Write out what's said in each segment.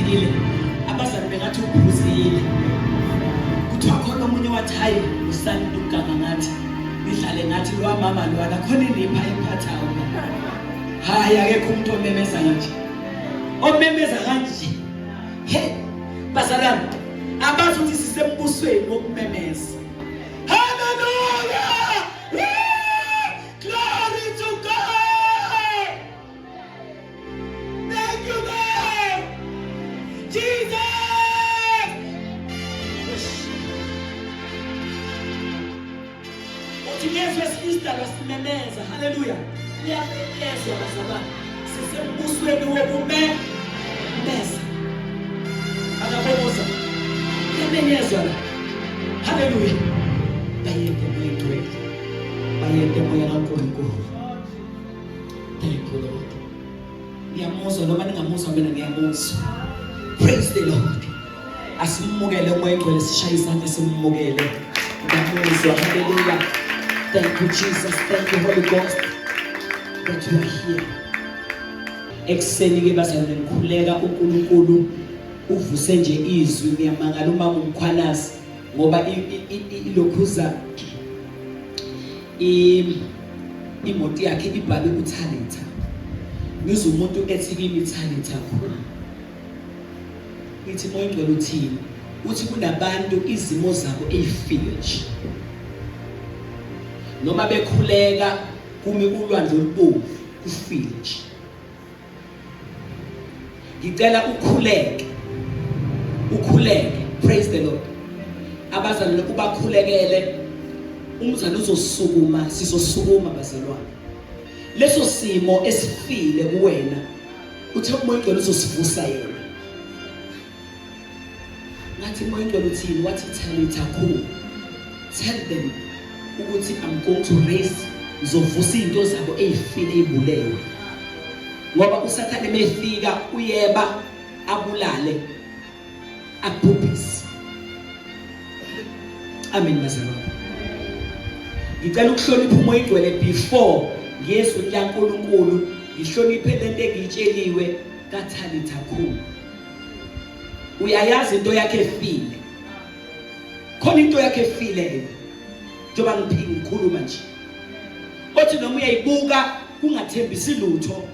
uphuzile abazali bengathi uphuzile kuthiwa khona omunye wathi hayi usani uganga ngathi idlale ngathi lo mama lwana khona inipha emphathayo hayi akekho umuntu omemeza kanje he bazalwane abazi ukuthi sisembusweni wokumemeza. Hallelujah! Glory to God! Thank you, God! Jesus! Uthi Yesu esidala simemeza. Hallelujah! Liyamemezwa bazalwane. Sisembusweni wokumemeza. Akaboza. Liyamemezwa la. Hallelujah! Bayende moyengcwele. Bayende moya kaNkulunkulu. Thank you, Lord. Ngiyamuzwa noma ningamuzwa mina ngiyamuzwa. Praise the Lord. Asimukele moyengcwele sishaye isandla simukele. Ngiyamuzwa. Hallelujah. Thank you, Jesus. Thank you, Holy Ghost, that you are here. Ekseni ke bazalwane ngikhuleka uNkulunkulu uvuse nje izwi ngiyamangala uma ngumkhwanazi ngoba ilokhuza imoto yakhe ibhabe uThalenta. Ngizwe umuntu ethi kimi Thalenta khona. Ngithi moyengcwele uthini? Uthi kunabantu izimo zabo ezifile noma bekhuleka kumi ulwandle olubovu kufile nje. Ngicela ukhuleke. Praise the Lord. Abazalwane ubakhulekele umzali uzosukuma sizosukuma bazalwane. Leso simo esifile kuwena uthe umoyengcwele uzosivusa yena. Ngathi umoyengcwele uthini? Wathi Thalenta khulu. Tell them ukuthi I'm going to raise ngizovusa into zabo ezifile ezibulewe. Ngoba uSathane mefika uyeba abulale abhubhise. Amen bazalwane. Ngicela ukuhlonipha umoyengcwele before ngiyezwe laNkulunkulu ngihloniphe lento engitsheliwe kaThalenta khulu. Uyayazi into yakhe efile. Khona into yakhe efile njoba ngikhuluma nje. Othi noma uyayibuka kungathembisi lutho.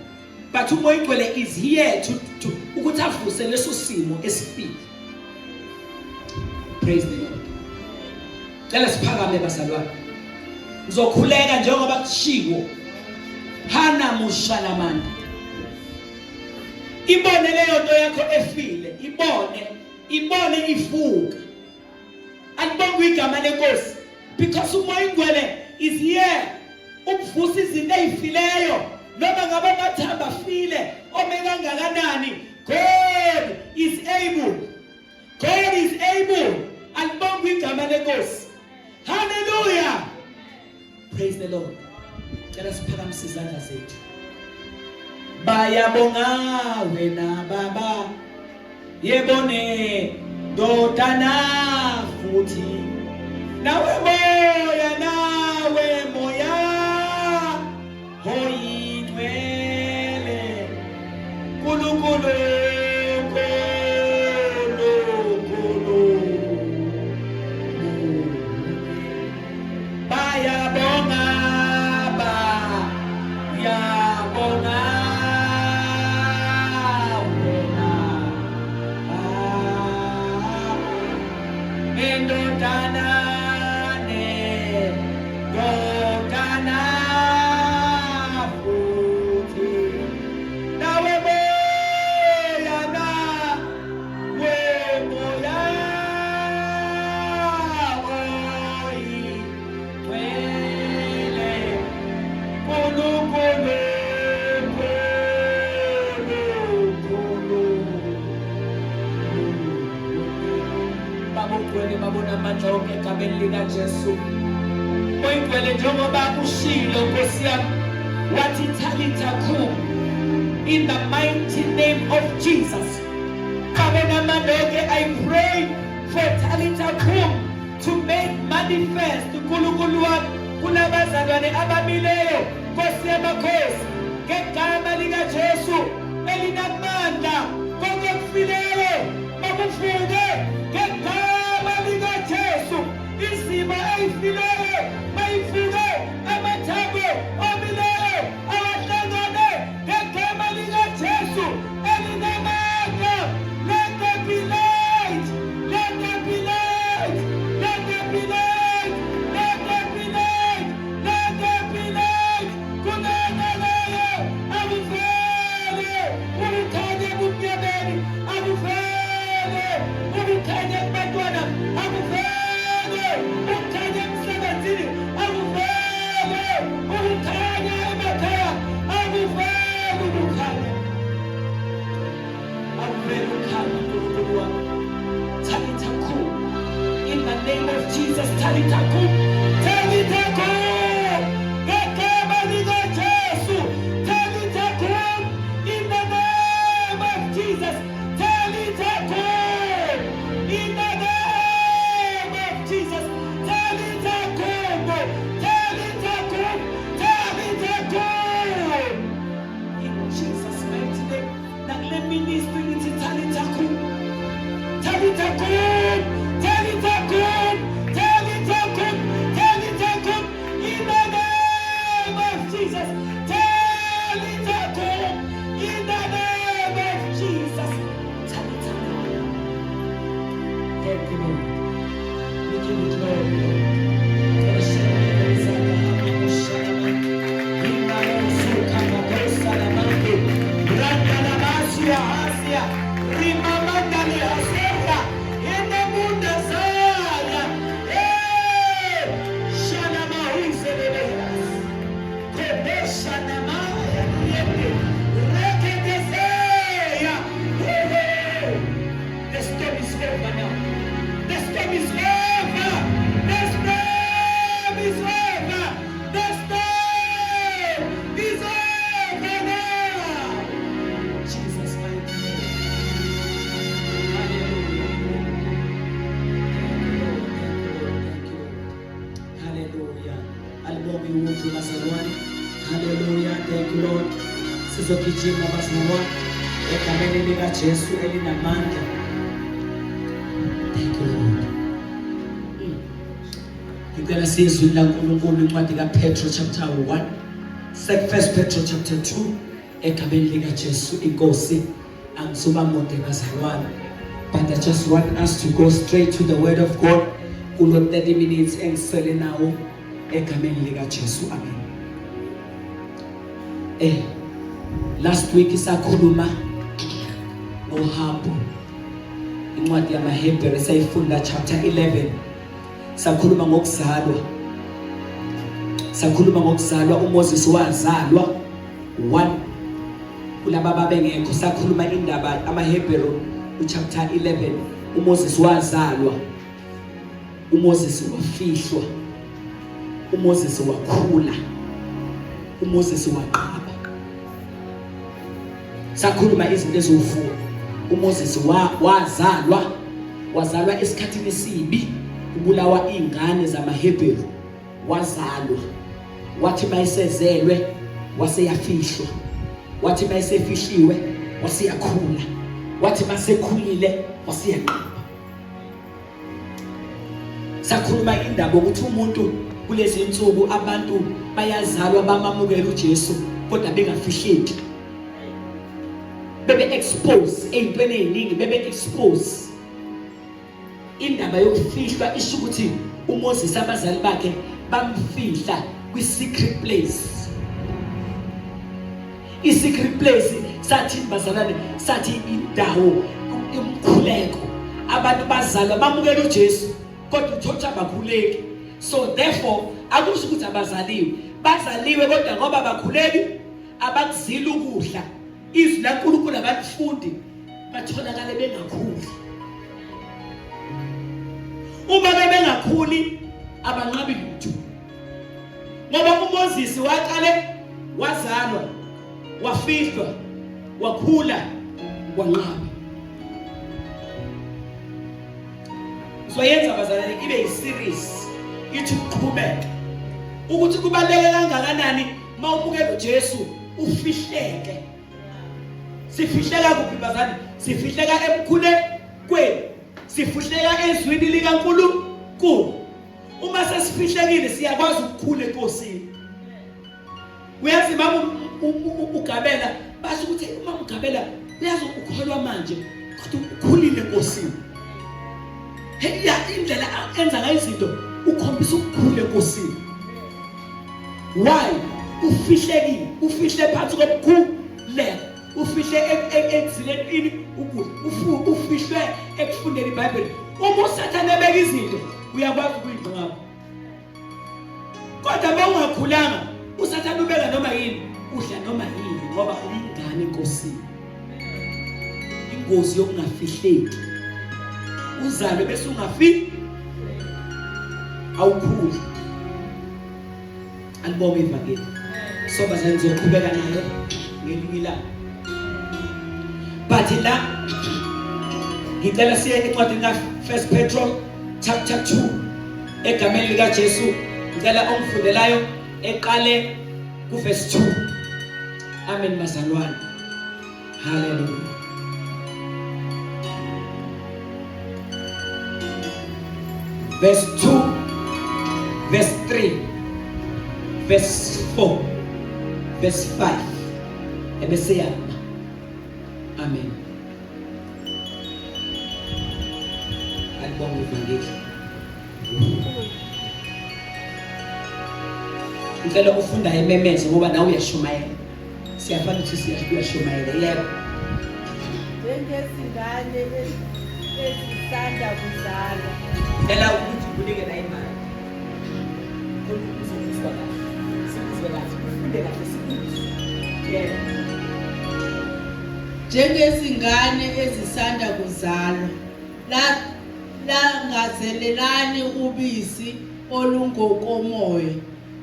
But umoyengcwele is here to ukuthi avuse leso simo esifile. Praise the Lord. Cela siphakame bazalwane. Uzokhuleka njengoba kushiwo. Hana mushalamani. Ibone leyo nto yakho efile, ibone ifuka. Alibonga igama lenkosi because umoyengcwele is here ukuvusa izinto ezifileyo. Noma ngabe amathamba afile omekangakanani, God is able. God is able. Alibonga igama lenkosi. Hallelujah. Praise the Lord. Cela siphakamise izandla zethu. Bayabonga wena baba. Yebone ndodana futhi. Nawe moya. Hoyitwele. Kulukulu. Jesu moyengcwele njengoba ushilo Nkosi yami wathi Thalenta khulu in the mighty name of Jesus. I pray for Thalenta khulu to make manifest uNkulunkulu wami kulabazalwane abamileyo Nkosi yamakhosi ngegama lika Jesu elinamandla konke kufileyo name of Jesus. Talitha kum. Talitha kum. Ngegama lika Jesu. Talitha kum. In the name of Jesus. Talitha kum. In the name of Jesus. Talitha kum. Talitha kum. Talitha kum. In Jesus' mighty name. Now let me minister into Talitha kum. Talitha kum. Talitha kum. Talitha kum. Talitha kum. In the name of Jesus. Talitha kum. In the name of Jesus. Talitha kum. Thank you, Lord. We give you glory, Lord. Hallelujah, thank you Lord. Sizogijima bazalwane egameni lika Jesu elinamandla. Thank you Lord. Ngicela sizwe la uNkulunkulu incwadi kaPetro chapter 1, 1 Petro chapter 2 egameni lika Jesu inkosi. Angizuma mode bazalwane. But I just want us to go straight to the word of God. Kulo 30 minutes engisele nawo egameni lika Jesu. Amen. Last week isakhuluma ngohambo incwadi yamaHebheru sayifunda chapter 11 sakhuluma ngokuzalwa uMoses wazalwa 1 kulaba babengekho sakhuluma indaba amaHebheru uchapter 11 uMoses wazalwa uMoses wafihlwa uMoses wakhula uMoses waqaba sakhuluma izinto eziwufuwa uMoses wazalwa esikhathini esibi ubulawa ingane zamaHebheru wazalwa wathi mayisezelwe waseyafihlwa wathi mayisefihliwe waseyakhula wathi masekhulile waseyaqaba sakhuluma indaba ukuthi umuntu kulezi insuku abantu bayazalwa bamamukela uJesu kodwa bengafihleki bebe expose eyintweni eziningi bebe expose indaba yokufihlwa isho ukuthi uMoses abazali bakhe bamfihla kwi-secret place. I-secret place sathi bazalwane sathi indawo yomkhuleko abantu bazalwa bamukela uJesu kodwa uthola bakhuleki. So therefore akusho ukuthi bazaliwe kodwa ngoba bakhuleki abakuzila ukudla izwi laNkulunkulu abafundi batholakala bengakhuli. Uma bengakhuli abanqabi lutho ngoba uMoses waqale wazalwa wafihlwa wakhula wanqaba. So yenza bazalwane ibe yi-series ithi uqhubeke ukuthi kubaleke kangakanani mawubukela uJesu ufihleke. Sifihleka kuphi bazalwane? Sifihleka emkhulekweni, sifihleka ezwini likaNkulunkulu. Uma sesifihlekile siyakwazi ukukhula enkosini. Uyazi mama uGabela basho ukuthi uma uGabela uyazi ukholwa manje kodwa ukhulile enkosini. Ya indlela enza ngayo izinto ukhombisa ukukhula enkosini. Why? Ufihlekile, ufihle phansi kokukhuleka, ufihle ekuzileni ukudla, ufihle ekufundeni iBhayibheli. Uma uSathane ebeka izinto uyakwazi ukuyinqaba. Kodwa uma ungakhulanga uSathane ubeka noma yini, udla noma yini ngoba uyingane enkosini. Ingozi yokungafihleki. Uzalwe bese ungafi awukhuli. Alibonge ivangeli. So bazalwane sizoqhubeka nayo ngelinye ilanga. But la ngicela siye encwadini ka 1 Petro chapter 2 egameni lika Jesu. Ngicela omfundelayo eqale ku verse 2. Amen bazalwane. Hallelujah. Verse 2, verse 3, verse 4, verse 5. Ebese amen. Alibonge ivangeli. Ngicela ufunda ememeze ngoba nawe uyashumayela. Siyafana ukuthi siyashumayela. Yebo. Njengesingane ezisanda kuzalwa. Ela ukuthi kunike la imali. Ukuzizwa kahle. Sikuzwe kahle. Ufunde kahle sikuzwe. Yebo. Njengesingane ezisanda kuzalwa. La ngazelelani ubisi olungokomoya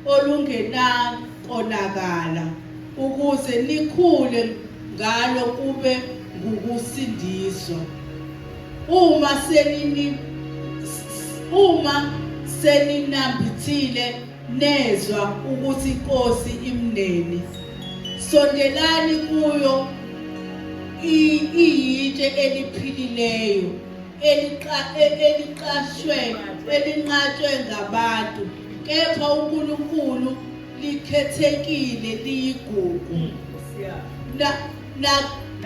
olungenakonakala ukuze likhule ngalo kube ngukusindiswa. Uma seninambithile nezwa ukuthi Inkosi imneni, sondelani kuyo iyitshe eliphilileyo elinqatshwe ngabantu, kepha uNkulunkulu likhethekile liyigugu.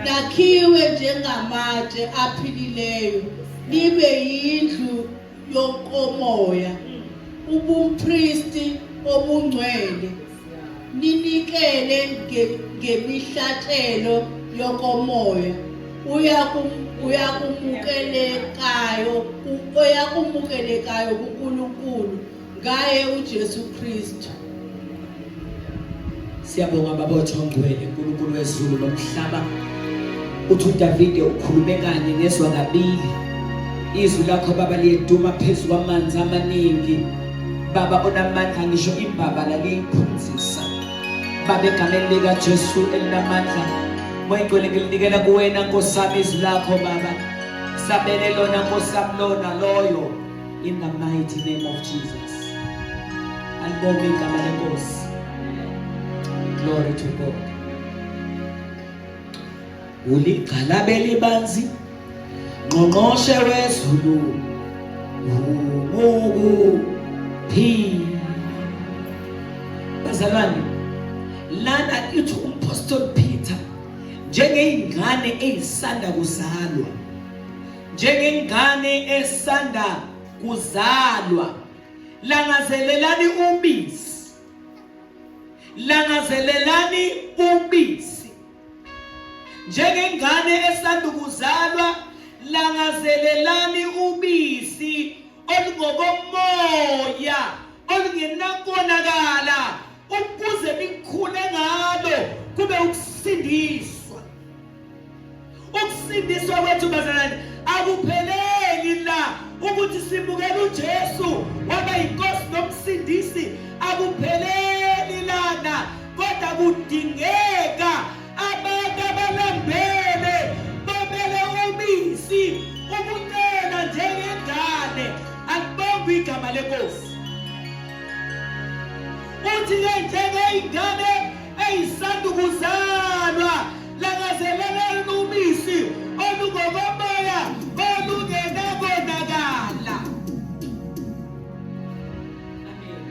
Nakhiwe njengamatshe aphilileyo, libe yindlu yokomoya, ubumpristi obungcwele, ninikele ngemihlatshelo yokomoya uyakumukelekayo kuNkulunkulu ngaye uJesu Kristu. Siyabonga baba othongcwele uNkulunkulu wezulu nomhlaba. Uthi uDavide ukhulume kanye nezwa kabili. Izwi lakho baba liyeduma phezulu kwamanzi amaningi. Baba onamandla ngisho imbaba lakiyiphunzisa. Baba egameni lika Jesu elinamandla. Moyingcwele ngilinikela kuwena Nkosi yami izwi lakho baba. Sabele lona Nkosi yami lona loyo in the mighty name of Jesus. Alibonge igama leNkosi. Glory to God. Uligcalabe libanzi ngqongqoshe wezulu phi bazalwane lana ithi uMapostle Peter njengeyingane ezisanda kuzalwa, njengengane esanda kuzalwa, langazelelani ubisi, langazelelani ubisi. Njengengane esanda kuzalwa, langazelelani ubisi olungokomoya olungenakonakala ukuze likhule ngalo kube ukusindiswa. Ukusindiswa kwethu bazalwane akupheleli la ukuthi simukele uJesu waba inkosi nomsindisi, akupheleli lana, kodwa kudingeka abantu abalambele babele ubisi ubunena njengengane. Alibonge igama leNkosi. Uthi njengengane eyisanda kuzalwa, langazelelani ubisi olungokomoya olungenakonakala. Amen.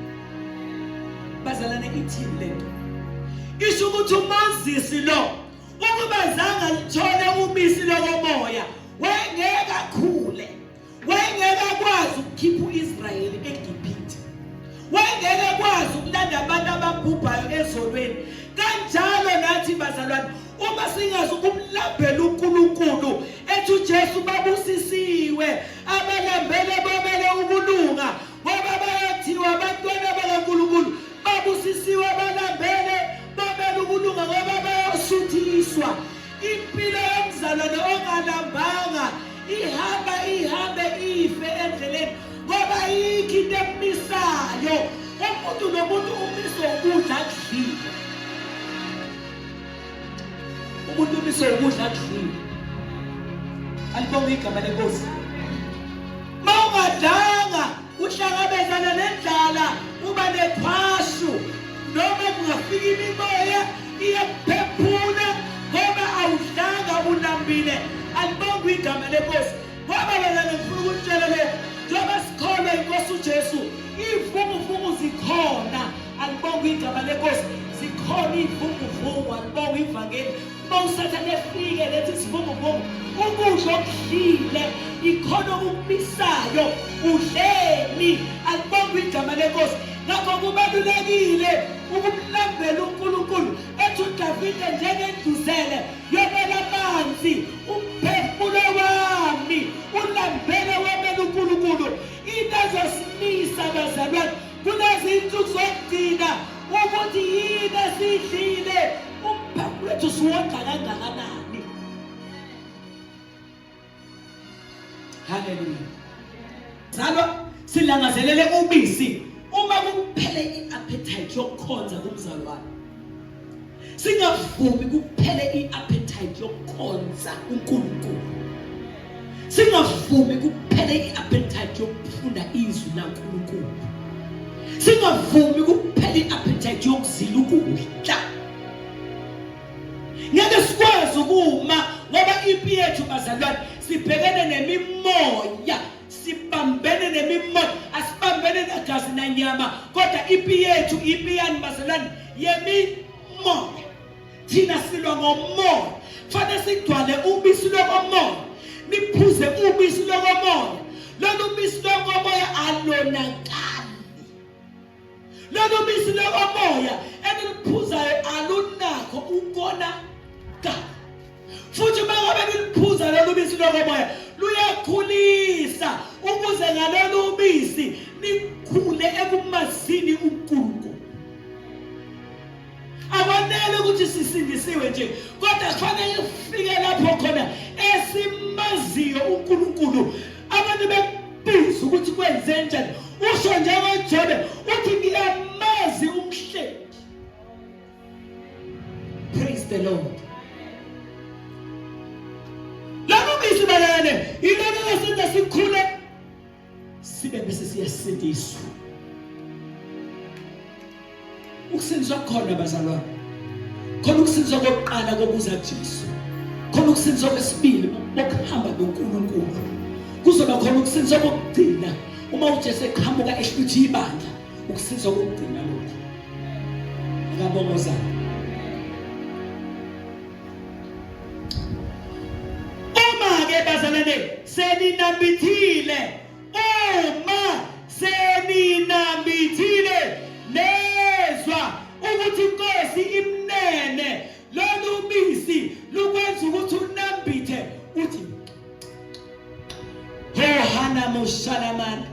Bazalwane ithini lento? Isho ukuthi uMoses lo ukuba zanga lithole ubisi lokomoya wayengeke akhule, wayengeke akwazi ukukhipha uIsrayeli eGibhithe, wayengeke akwazi ukulanda abantu ababhubhayo ezolweni. Kanjalo nathi bazalwane, uma singazi ukumlambela uNkulunkulu ethi uJesu babusisiwe, abalambele babele ukulunga ngoba bayathiwa abantwana bakaNkulunkulu babusisiwe, balambele babele ukulunga ngoba bayosuthiswa. Impilo yomzalwane ongalambanga ihambe ife endleleni ngoba yikho into emisa umuntu umiswa ukudla akudlile. Umuntu umiswa ukudla akudlile. Alibonga igama lenkosi. Mawungadanga uhlangabezana nendlala uba nephashu noma kungafika imimoya iyakuphephuna ngoba awudlanga unambile. Alibonga igama lenkosi. Ngoba wena ngifuna ukutshela le njengoba sikholwa inkosi uJesu ivunguvungu zikhona. Alibonga igama lenkosi. Zikhona ivunguvungu. Alibonga ivangeli. Mawusathane efike lethi sivunguvungu ukudla okudlile ikhona okumisayo udleni. Alibonga igama lenkosi. Ngakho kubalulekile ukumlambela uNkulunkulu ethi uDavide njengenduzele yobela amanzi umphefumulo wami ulambele wamela uNkulunkulu. Into ezosimisa bazalwane kulezi insuku zokugcina ukuthi yini esidlile umphefumulo wethu siwondla kangakanani. Hallelujah. Zalwa silangazelele ubisi uma kuphele iappetite yokukhonza kumzalwane. Singavumi kuphele iappetite yokukhonza uNkulunkulu. Singavumi kuphele iappetite yokufunda izwi laNkulunkulu. Singavumi kuphele iappetite yokuzila ukudla. Ngeke sikwazi ukuma ngoba impi yethu bazalwane sibhekene nemimoya. Sibambene nemimoya, asibambene negazi nanyama, kodwa impi yethu impi yani bazalwane yemimoya. Thina silwa ngomoya. Fanele sigcwale ubisi lokomoya. Niphuze ubisi lokomoya. Lolu ubisi lokomoya alonakali. Lolu ubisi lokomoya eniliphuzayo alunakho ukonakala. Futhi mangabe niliphuza lolu ubisi lokomoya luyakhulisa ukuze ngalolu ubisi nikhule ekumazini uNkulunkulu. Akwanele ukuthi sisindisiwe nje, kodwa kufanele ufike lapho khona esimaziyo uNkulunkulu. Abantu bebuza ukuthi kwenze njani. Usho njengoJobe uthi ngiyamazi umhlengi. Praise the Lord. Lobisi balane ilona lesenza sikhule sibe bese siyasindiswa. Ukusindiswa khona bazalwane. Khona ukusindiswa kokuqala kokuza kuJesu. Khona ukusindiswa kwesibili bokuhamba noNkulunkulu. Kuzoba khona ukusindiswa kokugcina uma uJesu eqhamuka ehluthi ibandla. Ukusindiswa kokugcina lokho. Ngiyabongozana. Bazalwane seninambithile uma seninambithile nezwa ukuthi inkosi imnene lolu bisi lukwenza ukuthi unambithe uthi Hohana Moshalaman.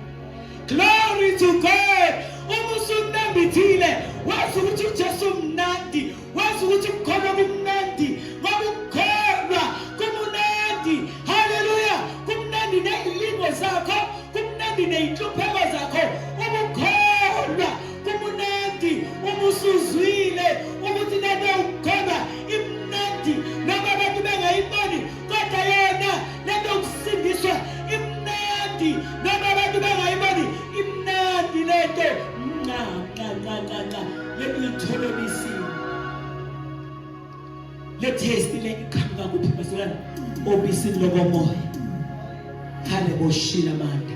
Glory to God. Umusunambithile wazi ukuthi uJesu mnandi, wazi ukuthi ukholwa kumnandi, ngoba ukholwa kumunandi. Hallelujah. Kumnandi nezilingo zakho, kumnandi nezinhlupheko zakho. Ukukholwa kumunandi, umusuzwile ukuthi lento ukholwa imnandi noma abantu bengayiboni, kodwa yena lento ukusindiswa imnandi noma abantu bengayiboni imnandi lento. Let me tell you this. Let taste le ikhamba kuphi bazalwane obisi lokomoya. Khale boshila manje.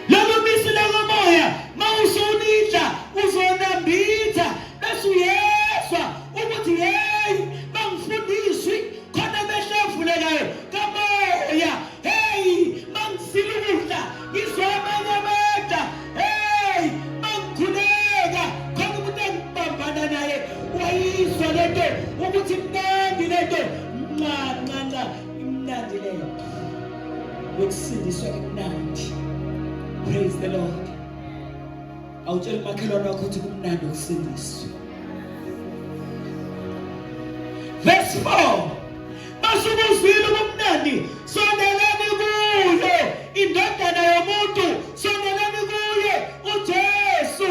Lelo bisi lokomoya mawusunidla uzonambitha bese uyezwa ukuthi hey bangifundiswi khona behlevulekayo kamoya. Hey mangisilukudla ngizwa amanyamada. Hey mangikhuleka khona umuntu engibambana naye wayizwa lento ukuthi mnandi lento nqa imnandi leyo yokusindiswa imnandi. Praise the Lord. Awutshela umakhelwane wakho ukuthi kumnandi ukusindiswa. Verse 4. Masubuzile kumnandi sondelani kuyo indodana yomuntu, sondelani kuye uJesu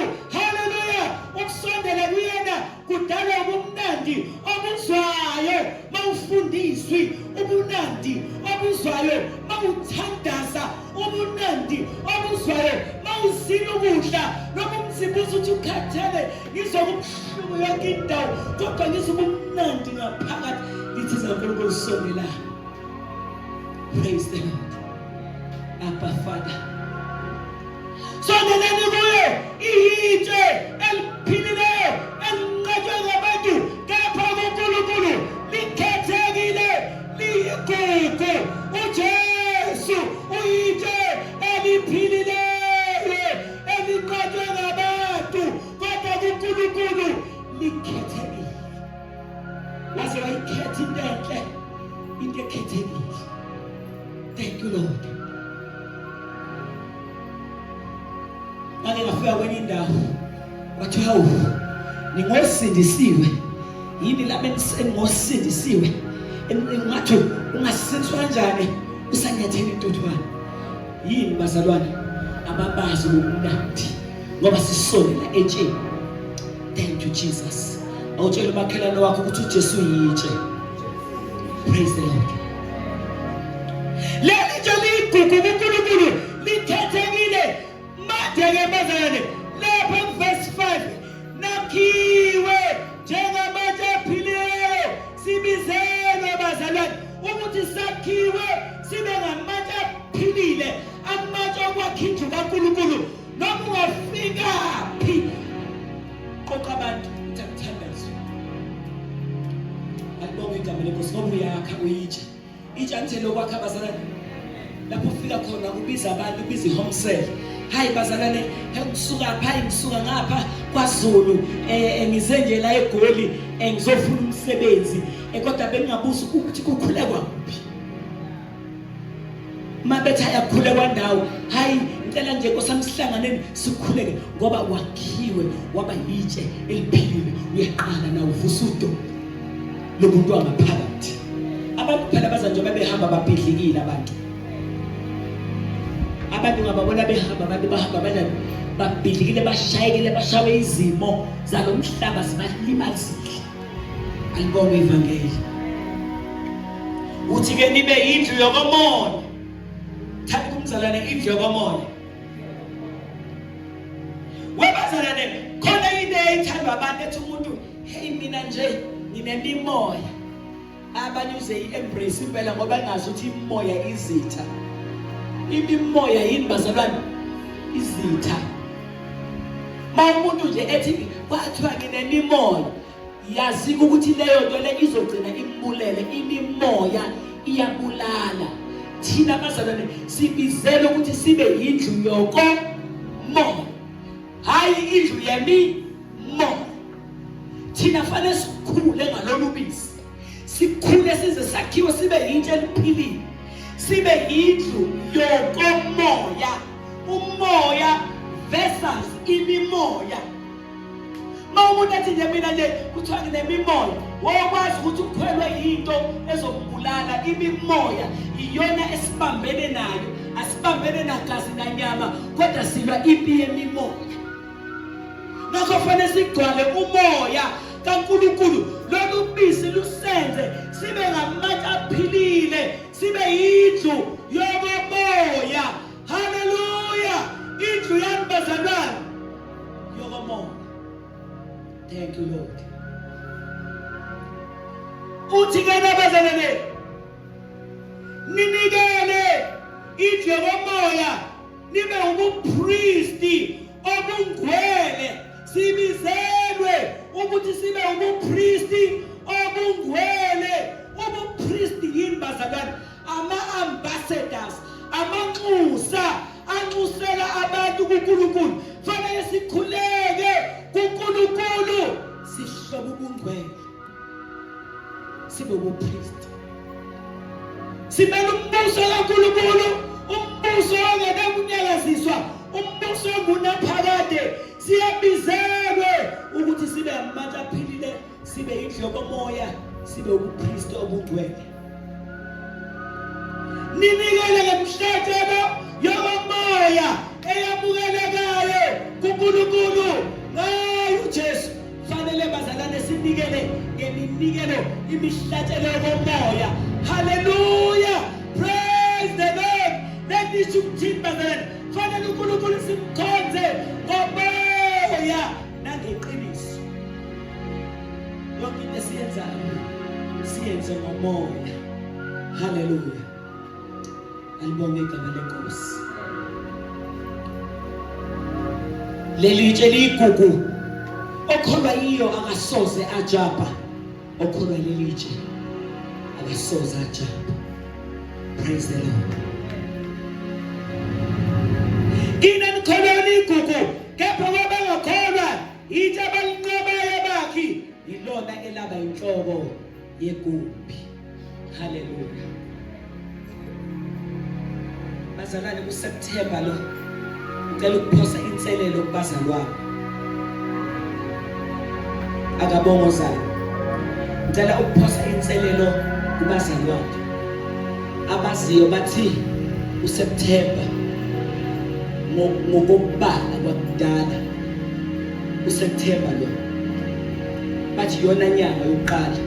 obuzwayo mawuthandaza ubunandi obuzwayo mawuzila ukudla noma umzimba uthi ukhathele ngizokubuhlungu yonke indawo kodwa ngizobumnandi ngaphakathi lithi zaNkulunkulu sondela. Praise the Lord. Abba Father, sondeleni kuye ihitshe eliphilileyo elinqatshwe ngabantu kepha kuNkulunkulu likhethekile liyigugu. uJesu uyitshe eliphilileyo elinqatshwe ngabantu kodwa kuNkulunkulu likhethekile. Waze wayikhetha into enhle, into ekhethekile. Thank you Lord. Ngake ngafika kwenye indawo wathi hawu ningosindisiwe yini labe engosindisiwe ngathi ungasindiswa kanjani usanyathela intuthwane yini bazalwane ababazi ubumnandi ngoba sisondela etsheni. Thank you Jesus. Awutshela umakhelwane wakho ukuthi uJesu uyitshe. Praise the Lord. Leli nje ligugu kuNkulunkulu likhethekile manje-ke bazalwane lapha verse 5 nakhiwe njengamatshe aphilileyo sibizelwe bazalwane ukuthi sakhiwe sibe ngamatshe aphilile amatshe okwakha indlu kaNkulunkulu noma ungafikaphi qoqa abantu uthi akuthandaze. Alibonge igama lenkosi ngoba uyakha uyitshe itshanithele okwakha bazalwane lapho ufika khona kubiza abantu ubiza ihome cell. Hayi bazalwane ngisuka pha ngisuka ngapha kwaZulu ngize nje la eGoli ngizofuna umsebenzi kodwa bengingabuza ukuthi kukhule kwaphi mabethi ayakhule kwandawo. Hayi ngicela nje nkosami sihlanganeni sikhuleke ngoba wakhiwe waba yitshe eliphilile. Uyaqala na uvusa udo lomuntu wangaphakathi. Abantu phela baza nje babehamba babhidlikile abantu ngababona behamba abantu bahamba banani babhidlikile bashayekile bashawe izimo zalomhlaba zibalimazile. Alibonge ivangeli uthi ke nibe indlu yokomoya. Thatha kumzalwane indlu yokomoya. Webazalwane khona into ethandwa abantu ethi umuntu hey mina nje nginemimoya. Abanye uze i-embrace impela ngoba ngazi ukuthi imoya izitha. Imimoya yini bazalwane? Izitha. Umuntu nje ethi kwathiwa nginemimoya yazi ukuthi leyo nto le izogcina imbulele. Imimoya iyabulala. Thina bazalwane sibizele ukuthi sibe indlu yokomoya, hayi indlu yemimoya. Thina fanele sikhule ngalolu bisi, sikhule size sakhiwe sibe yintshe eliphilile, sibe indlu yokomoya. Umoya versus imimoya. Mawumuntu ethi nje mina nje kuthiwa nginemimoya, wakwazi ukuthi ukhwelwe into ezokubulala. Imimoya iyona esibambene nayo, asibambene nagazi nanyama kodwa silwa impi yemimoya. Ngakho fanele sigcwale umoya kaNkulunkulu. Lolu bisi lusenze sibe ngamatshe aphilile, sibe indlu yokomoya. Hallelujah. Indlu yami bazalwane yokomoya. Thank you Lord. Uthi ke nabazalwane ninikele indlu yokomoya nibe ubupristi obungcwele. Sibizelwe ukuthi sibe ubupristi obungcwele. Ubupristi yini bazalwane? Ama-ambassadors, amanxusa anxusela abantu kuNkulunkulu. Fanele sikhuleke kuNkulunkulu, sihlobo ubungcwele, sibe ubupristi, simele umbuso kaNkulunkulu, umbuso ongenakunyakaziswa, umbuso ongunaphakade. Siyabizelwe ukuthi sibe amatshe aphilile, sibe indlu yokomoya, sibe ubupristi obungcwele. Ninikele ngemhlatshelo yokomoya eyamukelekayo kuNkulunkulu ngayo uJesu. Fanele bazalwane sinikele ngeminikelo imihlatshelo yokomoya. Hallelujah. Praise kusho ukuthini bazalwane? Fanele uNkulunkulu simkhonze ngomoya nangeqiniso. Yonke into esiyenzayo siyenze ngomoya. Haleluya. Alibonge igama leNkosi. Lelitshe ligugu okholwa iyo akasoze ajapa. Okholwa lelitshe akasoze ajapa. Praise the Lord. Kina nikholwa igugu kepha ngoba ngakholwa itshe abalinqobayo bakhi ilona elaba inhloko yegumbi. Haleluya. Bazalwane kuSeptember lo ngicela ukuphosa inselelo kubazalwane akabongozayo. Ngicela ukuphosa inselelo kubazalwane abaziyo bathi uSeptember ngokubala kwakudala uSeptember lo bathi yona nyanga yokuqala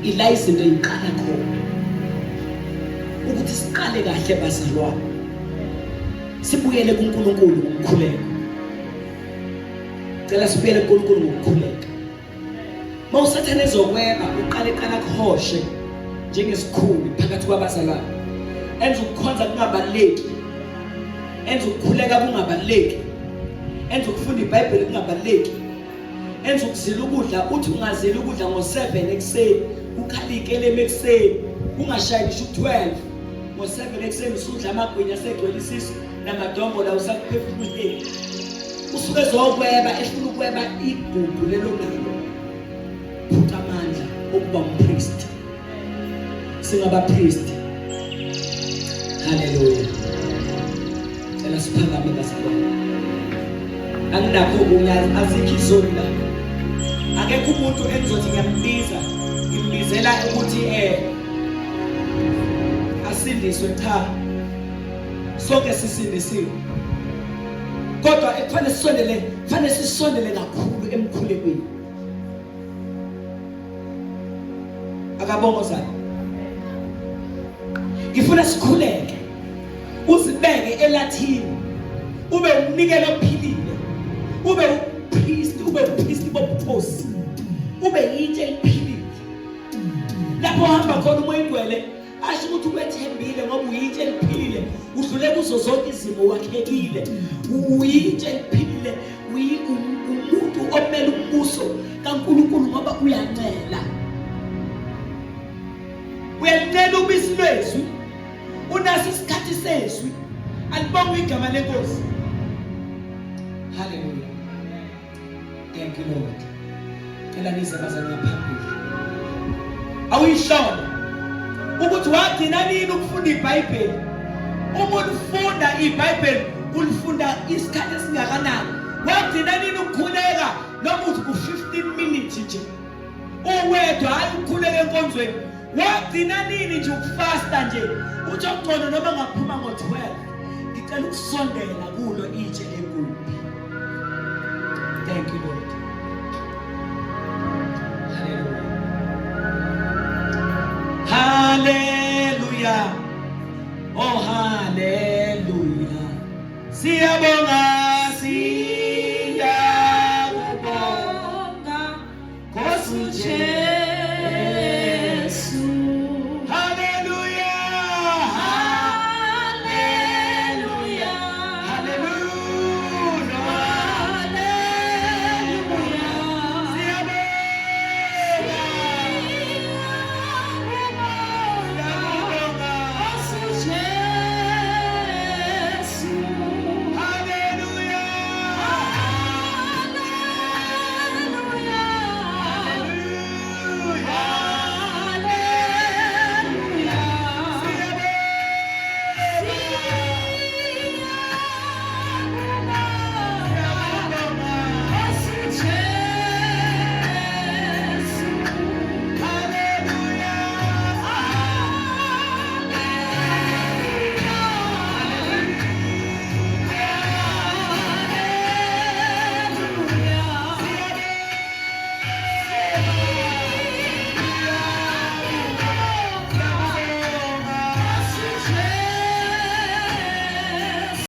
ila izinto iqala khona ukuthi siqale kahle bazalwane sibuyele kuNkulunkulu ngokukhuleka. Cela sibuyele kuNkulunkulu ngokukhuleka. Mawusathane ezokweba uqale qala kuhoshe njengesikhulu phakathi kwabazalwane. Enza ukukhonza kungabaleki. Enza ukukhuleka kungabaleki. Enza ukufunda iBhayibheli kungabaleki. Enza ukuzila ukudla uthi ungazila ukudla ngo7 ekseni ukhalikele emekuseni ungashayi ngisho 12 ngo7 ekseni usudla amagwinya asegcwele isisu namadombo la usakuphefumuleni usuke ezokweba efuna ukweba igugu lelo nalo phutha amandla okuba umpriest singaba priest. Haleluya. Cela siphakame bazalwane. Anginakho kunyazi azikho izoni la. Akekho umuntu engizothi ngiyambiza ngimbizela ukuthi asindiswe cha. Sonke sisindisiwe. Kodwa kufanele sisondele kakhulu emkhulekweni. Akabongozayo. Ngifuna sikhuleke. Uzibeke elathini. Ube umnikelo ophilile. Ube upriest bobukhosi. Ube yitshe eliphilile. Lapho hamba khona umoya ingcwele asho ukuthi ubethembile ngoba uyitshe eliphilile. Udlule kuzo zonke izimo wakhekile. Uyitshe eliphilile. Umuntu omele umbuso kaNkulunkulu ngoba uyancela. Uyancela ubisi lwezwi. Unaso isikhathi sezwi. Alibonge igama leNkosi. Hallelujah. Thank you Lord. Cela nize bazalwane ngaphambili. Awuyishona ukuthi wagcina nini ukufunda iBhayibheli? Uma ufunda iBhayibheli ulifunda isikhathi esingakanani? Wagcina nini ukukhuleka noma uthi ku15 minutes nje? Uwedwa hayi ukukhuleka enkonzweni. Wagcina nini nje ukufasta nje? Uthi ugcono noma ngaphuma ngo12. Ngicela ukusondela kulo itshe legumbi. Thank you Lord. Hallelujah. Oh hallelujah. Siyabonga